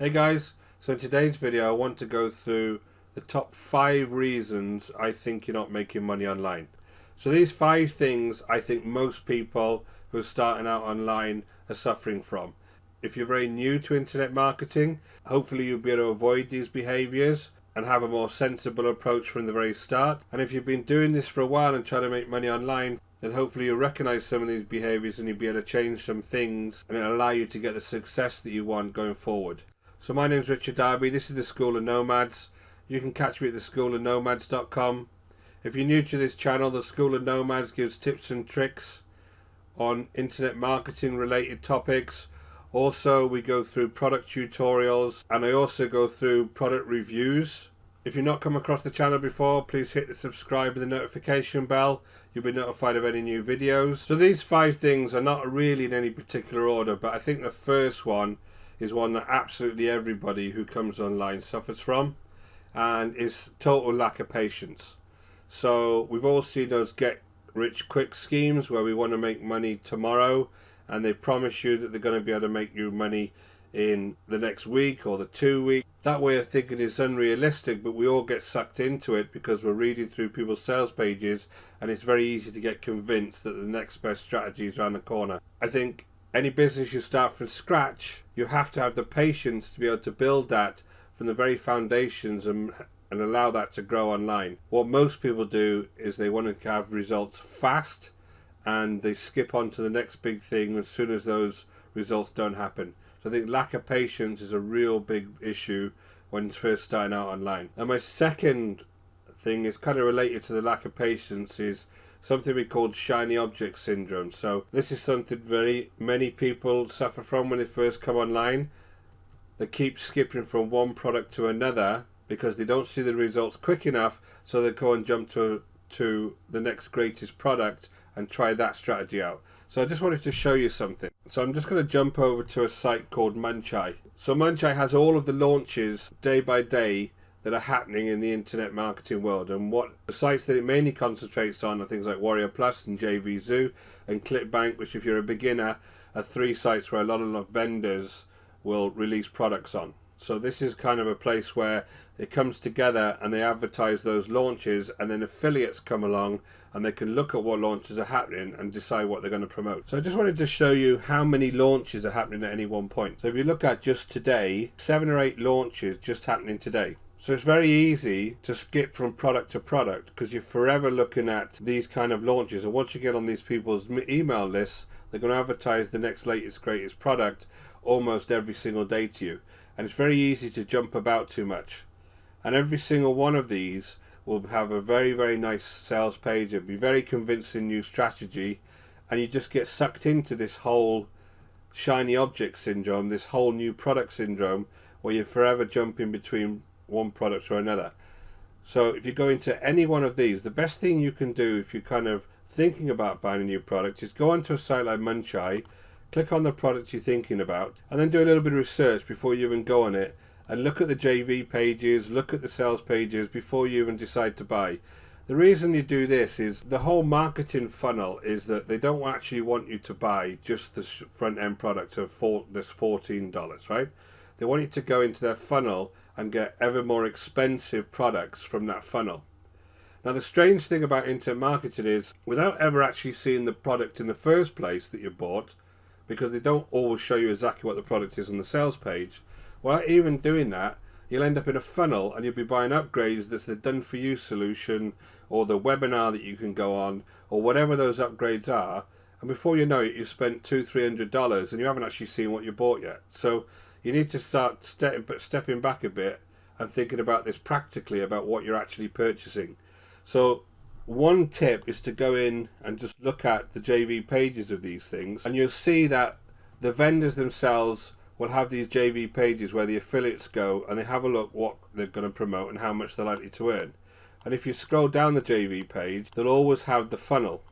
Hey guys, so in today's video I want to go through the top 5 reasons I think you're not making money online. So these 5 things I think most people who are starting out online are suffering from. If you're very new to internet marketing, hopefully you'll be able to avoid these behaviors and have a more sensible approach from the very start. And if you've been doing this for a while and trying to make money online, then hopefully you'll recognize some of these behaviors and you'll be able to change some things and it'll allow you to get the success that you want going forward. So my name's Richard Darby, this is the School of Nomads. You can catch me at theschoolofnomads.com. If you're new to this channel, the School of Nomads gives tips and tricks on internet marketing related topics. Also, we go through product tutorials and I also go through product reviews. If you've not come across the channel before, please hit the subscribe and the notification bell. You'll be notified of any new videos. So these 5 things are not really in any particular order, but I think the first one is one that absolutely everybody who comes online suffers from, and is total lack of patience. So we've all seen those get rich quick schemes where we want to make money tomorrow and they promise you that they're going to be able to make you money in the next week or the 2 weeks. That way of thinking is unrealistic, but we all get sucked into it because we're reading through people's sales pages and it's very easy to get convinced that the next best strategy is around the corner. I think any business you start from scratch, you have to have the patience to be able to build that from the very foundations and allow that to grow online. What most people do is they want to have results fast and they skip on to the next big thing as soon as those results don't happen. So I think lack of patience is a real big issue when first starting out online. And my second thing is kind of related to the lack of patience, is something we call shiny object syndrome. So this is something very many people suffer from when they first come online. They keep skipping from one product to another because they don't see the results quick enough, so they go and jump to the next greatest product and try that strategy out. So I just wanted to show you something. So I'm just going to jump over to a site called Munchai. So Munchai has all of the launches day by day that are happening in the internet marketing world, and what the sites that it mainly concentrates on are things like Warrior Plus and JVZoo and ClickBank, which if you're a beginner are 3 sites where a lot of vendors will release products on. So this is kind of a place where it comes together and they advertise those launches, and then affiliates come along and they can look at what launches are happening and decide what they're going to promote. So I just wanted to show you how many launches are happening at any one point. So if you look at just today, 7 or 8 launches just happening today. So it's very easy to skip from product to product because you're forever looking at these kind of launches, and once you get on these people's email lists, they're going to advertise the next latest greatest product almost every single day to you, and it's very easy to jump about too much. And every single one of these will have a very nice sales page, it'll be very convincing new strategy, and you just get sucked into this whole shiny object syndrome, this whole new product syndrome, where you're forever jumping between one product or another. So if you go into any one of these, the best thing you can do if you're kind of thinking about buying a new product is go onto a site like Munchai, click on the product you're thinking about, and then do a little bit of research before you even go on it, and look at the JV pages, look at the sales pages before you even decide to buy. The reason you do this is the whole marketing funnel is that they don't actually want you to buy just the front end product of this $14, right? They want you to go into their funnel and get ever more expensive products from that funnel. Now the strange thing about internet marketing is, without ever actually seeing the product in the first place that you bought, because they don't always show you exactly what the product is on the sales page, without even doing that, you'll end up in a funnel and you'll be buying upgrades that's the done for you solution or the webinar that you can go on or whatever those upgrades are, and before you know it you've spent $200-300 and you haven't actually seen what you bought yet. So you need to start stepping back a bit and thinking about this practically, about what you're actually purchasing. So one tip is to go in and just look at the JV pages of these things, and you'll see that the vendors themselves will have these JV pages where the affiliates go and they have a look what they're going to promote and how much they're likely to earn. And if you scroll down the JV page, they'll always have the funnel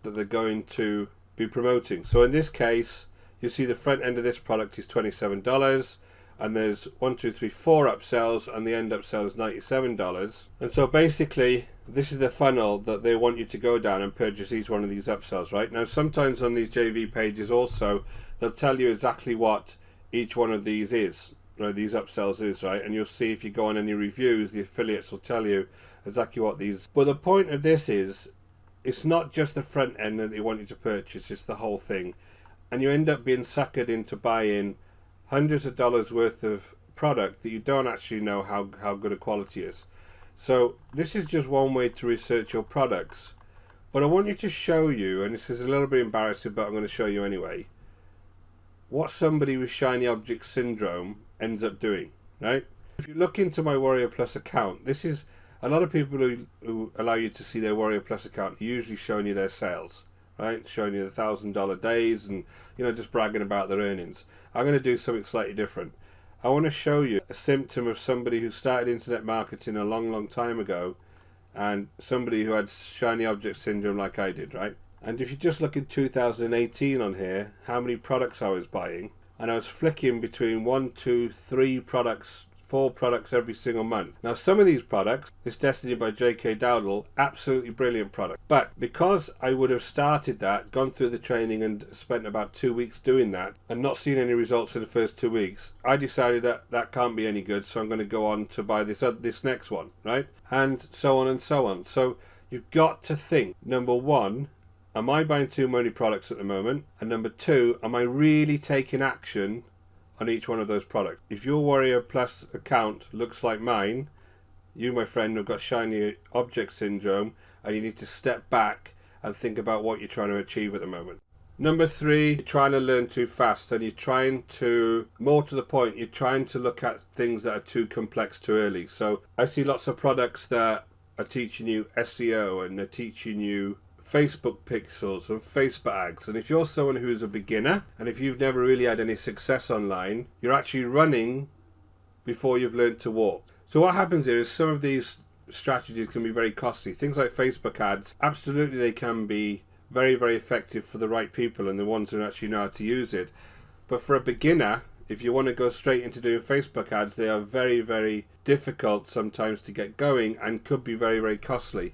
that they're going to be promoting. So in this case, you see the front end of this product is $27 and there's 1, 2, 3, 4 upsells and the end upsell is $97. And so basically this is the funnel that they want you to go down and purchase each one of these upsells, right? Now sometimes on these JV pages also they'll tell you exactly what each one of these is. right, these upsells is, right? And you'll see if you go on any reviews, the affiliates will tell you exactly what these. But the point of this is, it's not just the front end that they want you to purchase, it's the whole thing. And you end up being suckered into buying hundreds of dollars worth of product that you don't actually know how good a quality is. So this is just one way to research your products. But I want you to show you, and this is a little bit embarrassing, but I'm going to show you anyway, what somebody with shiny object syndrome ends up doing, right? If you look into my Warrior Plus account, this is a lot of people who allow you to see their Warrior Plus account are usually showing you their sales, right? Showing you the $1,000 days and, you know, just bragging about their earnings. I'm going to do something slightly different. I want to show you a symptom of somebody who started internet marketing a long time ago, and somebody who had shiny object syndrome like I did, right? And if you just look in 2018 on here, how many products I was buying, and I was flicking between 1, 2, 3 products, 4 products every single month. Now some of these products, this Destiny by J.K. Dowdle, absolutely brilliant product. But because I would have started that, gone through the training and spent about 2 weeks doing that, and not seen any results in the first 2 weeks, I decided that that can't be any good, so I'm going to go on to buy this next one, right? And so on and so on. So you've got to think, number one, am I buying too many products at the moment? And number two, am I really taking action on each one of those products? If your Warrior Plus account looks like mine, you, my friend, have got shiny object syndrome, and you need to step back and think about what you're trying to achieve at the moment. Number three, you're trying to learn too fast, and you're trying to, more to the point, you're trying to look at things that are too complex too early. So I see lots of products that are teaching you SEO, and they're teaching you Facebook pixels and Facebook ads, and if you're someone who's a beginner and if you've never really had any success online, you're actually running before you've learned to walk. So what happens here is some of these strategies can be very costly. Things like Facebook ads, absolutely they can be very effective for the right people and the ones who actually know how to use it. But for a beginner, if you want to go straight into doing Facebook ads, they are very difficult sometimes to get going and could be very costly.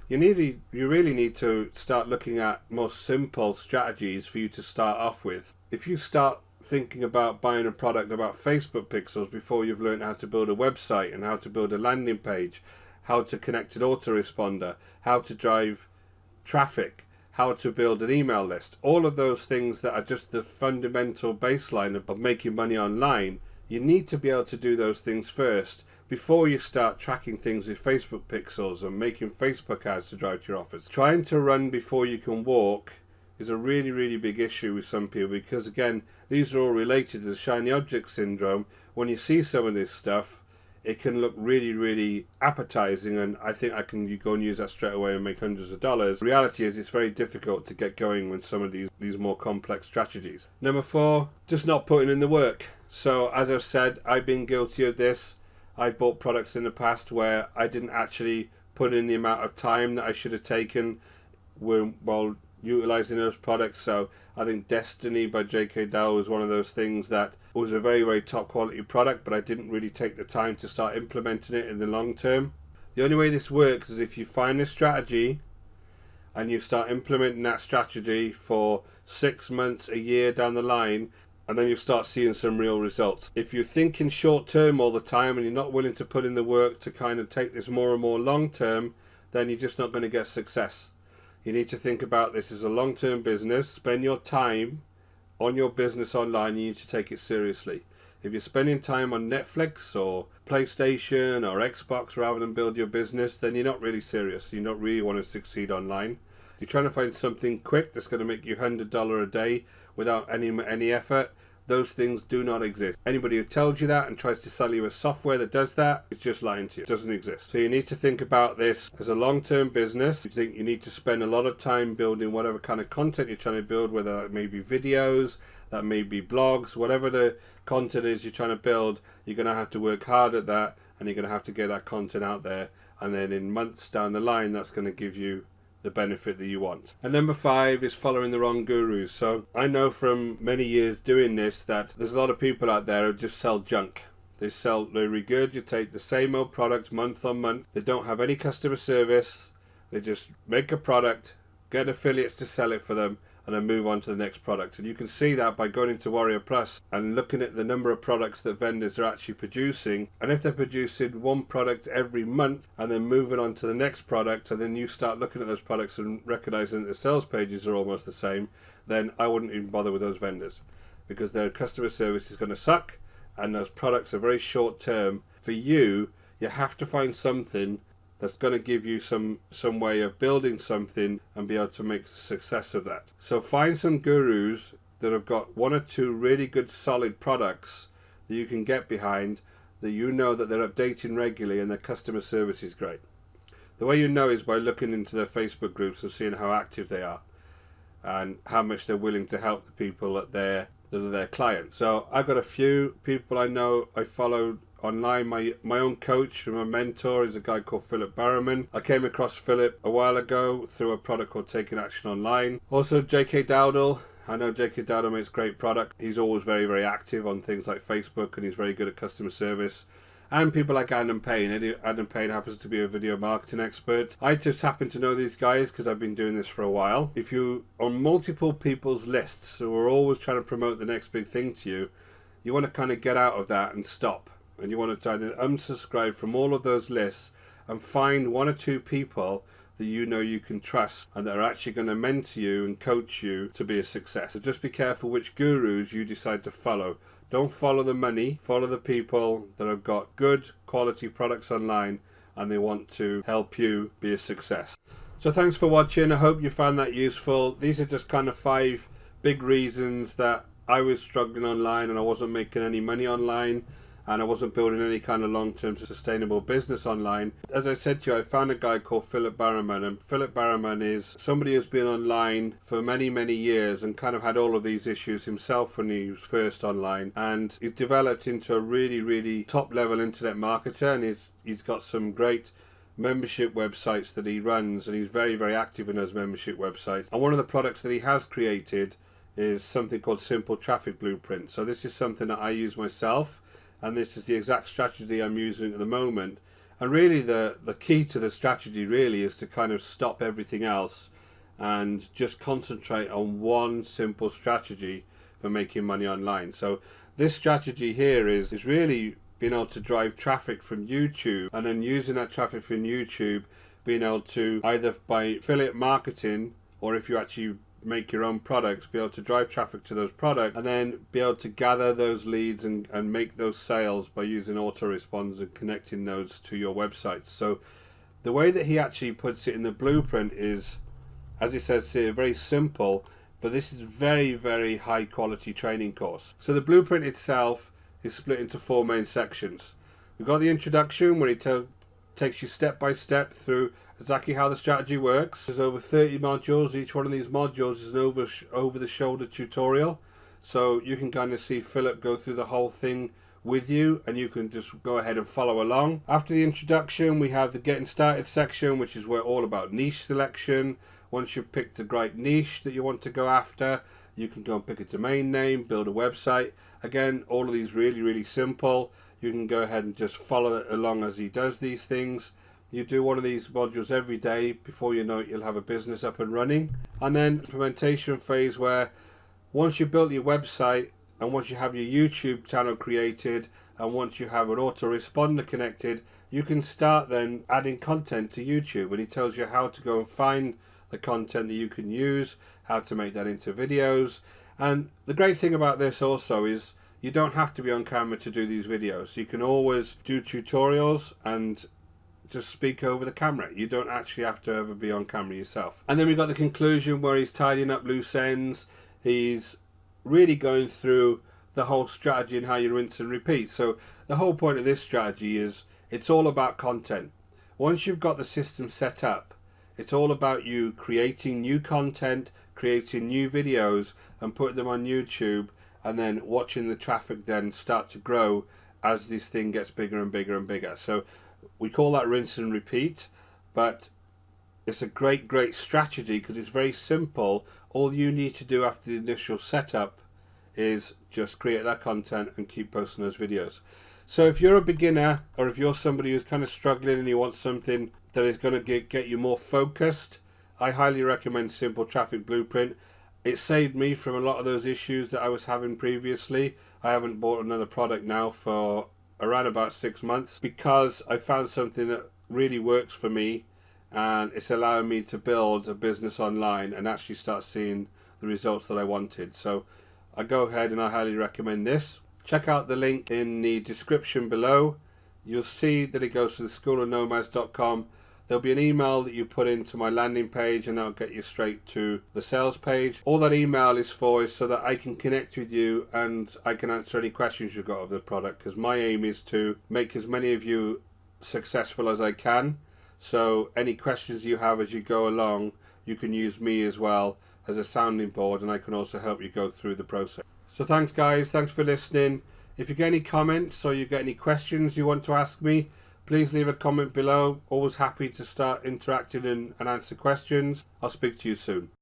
You really need to start looking at more simple strategies for you to start off with. If you start thinking about buying a product about Facebook pixels before you've learned how to build a website and how to build a landing page, how to connect an autoresponder, how to drive traffic, how to build an email list, all of those things that are just the fundamental baseline of making money online, you need to be able to do those things first before you start tracking things with Facebook pixels and making Facebook ads to drive to your offers. Trying to run before you can walk is a really big issue with some people, because again, these are all related to the shiny object syndrome. When you see some of this stuff, it can look really appetizing, and I think you go and use that straight away and make hundreds of dollars. The reality is it's very difficult to get going with some of these more complex strategies. Number four, just not putting in the work. So as I've said, I've been guilty of this. I bought products in the past where I didn't actually put in the amount of time that I should have taken while utilizing those products. So I think Destiny by J.K. Dowdle was one of those things that was a very top quality product, but I didn't really take the time to start implementing it in the long term. The only way this works is if you find a strategy and you start implementing that strategy for 6 months, a year down the line, and then you start seeing some real results. If you're thinking short term all the time and you're not willing to put in the work to kind of take this more and more long term, then you're just not going to get success. You need to think about this as a long term business. Spend your time on your business online. You need to take it seriously. If you're spending time on Netflix or PlayStation or Xbox rather than build your business, then you're not really serious. You don't really want to succeed online. If you're trying to find something quick that's going to make you $100 a day without any effort, those things do not exist. Anybody who tells you that and tries to sell you a software that does that is just lying to you. It doesn't exist. So you need to think about this as a long-term business. You think you need to spend a lot of time building whatever kind of content you're trying to build, whether that may be videos, that may be blogs, whatever the content is you're trying to build, you're going to have to work hard at that, and you're going to have to get that content out there. And then in months down the line, that's going to give you the benefit that you want. And number five is following the wrong gurus. So I know from many years doing this that there's a lot of people out there who just sell junk. They regurgitate the same old products month on month. They don't have any customer service. They just make a product, get affiliates to sell it for them, and then move on to the next product. And you can see that by going into Warrior Plus and looking at the number of products that vendors are actually producing. And if they're producing one product every month and then moving on to the next product, and then you start looking at those products and recognizing that the sales pages are almost the same, then I wouldn't even bother with those vendors, because their customer service is going to suck and those products are very short term. For you, you have to find something that's going to give you some way of building something and be able to make success of that. So find some gurus that have got one or two really good solid products that you can get behind, that you know that they're updating regularly and their customer service is great. The way you know is by looking into their Facebook groups and seeing how active they are and how much they're willing to help the people that are their clients. So I've got a few people I know I follow online. My own coach and my mentor is a guy called Philip Barrowman. I came across Philip a while ago through a product called Taking Action Online. Also J.K. Dowdle. I know J.K. Dowdle makes great product. He's always very, very active on things like Facebook, and he's very good at customer service. And people like Adam Payne. Adam Payne happens to be a video marketing expert. I just happen to know these guys because I've been doing this for a while. If you on multiple people's lists who are always trying to promote the next big thing to you, you want to kind of get out of that and stop. And you want to either unsubscribe from all of those lists and find one or two people that you know you can trust and that are actually going to mentor you and coach you to be a success. So just be careful which gurus you decide to follow. Don't follow the money, follow the people that have got good quality products online and they want to help you be a success. So thanks for watching. I hope you found that useful. These are just kind of 5 big reasons that I was struggling online and I wasn't making any money online, and I wasn't building any kind of long-term sustainable business online. As I said to you, I found a guy called Philip Barrowman, and Philip Barrowman is somebody who's been online for many, many years and kind of had all of these issues himself when he was first online, and he's developed into a really, really top-level internet marketer, and he's got some great membership websites that he runs, and he's very, very active in those membership websites. And one of the products that he has created is something called Simple Traffic Blueprint. So this is something that I use myself, and this is the exact strategy I'm using at the moment. And really the key to the strategy really is to kind of stop everything else and just concentrate on one simple strategy for making money online. So this strategy here is really being able to drive traffic from YouTube, and then using that traffic from YouTube, being able to either by affiliate marketing, or if you actually make your own products, be able to drive traffic to those products and then be able to gather those leads and make those sales by using autoresponders and connecting those to your websites. So the way that he actually puts it in the blueprint is, as he says here, very simple, but this is very, very high quality training course. So the blueprint itself is split into 4 main sections. We've got the introduction, where he takes you step by step through exactly how the strategy works. There's over 30 modules. Each one of these modules is an over the shoulder tutorial, so you can kind of see Philip go through the whole thing with you, and you can just go ahead and follow along. After the introduction, we have the getting started section, which is where all about niche selection. Once you've picked the right niche that you want to go after, you can go and pick a domain name, build a website. Again, all of these really, really simple. You can go ahead and just follow it along as he does these things. You do one of these modules every day. Before you know it, you'll have a business up and running. And then implementation phase, where once you've built your website and once you have your YouTube channel created and once you have an autoresponder connected, you can start then adding content to YouTube. And he tells you how to go and find the content that you can use, how to make that into videos. And the great thing about this also is you don't have to be on camera to do these videos. You can always do tutorials and just speak over the camera. You don't actually have to ever be on camera yourself. And then we've got the conclusion, where he's tidying up loose ends. He's really going through the whole strategy and how you rinse and repeat. So the whole point of this strategy is it's all about content. Once you've got the system set up, it's all about you creating new content, creating new videos and putting them on YouTube, and then watching the traffic then start to grow as this thing gets bigger and bigger and bigger. So we call that rinse and repeat, but it's a great, great strategy because it's very simple. All you need to do after the initial setup is just create that content and keep posting those videos. So if you're a beginner, or if you're somebody who's kind of struggling and you want something that is going to get you more focused, I highly recommend Simple Traffic Blueprint. It saved me from a lot of those issues that I was having previously. I haven't bought another product now for around about 6 months because I found something that really works for me, and it's allowing me to build a business online and actually start seeing the results that I wanted. So I go ahead and I highly recommend this. Check out the link in the description below. You'll see that it goes to the schoolofnomads.com. There'll be an email that you put into my landing page, and that'll get you straight to the sales page. All that email is for is so that I can connect with you and I can answer any questions you've got of the product, because my aim is to make as many of you successful as I can. So any questions you have as you go along, you can use me as well as a sounding board, and I can also help you go through the process. So thanks guys, thanks for listening. If you get any comments or you get any questions you want to ask me, please leave a comment below. Always happy to start interacting and answer questions. I'll speak to you soon.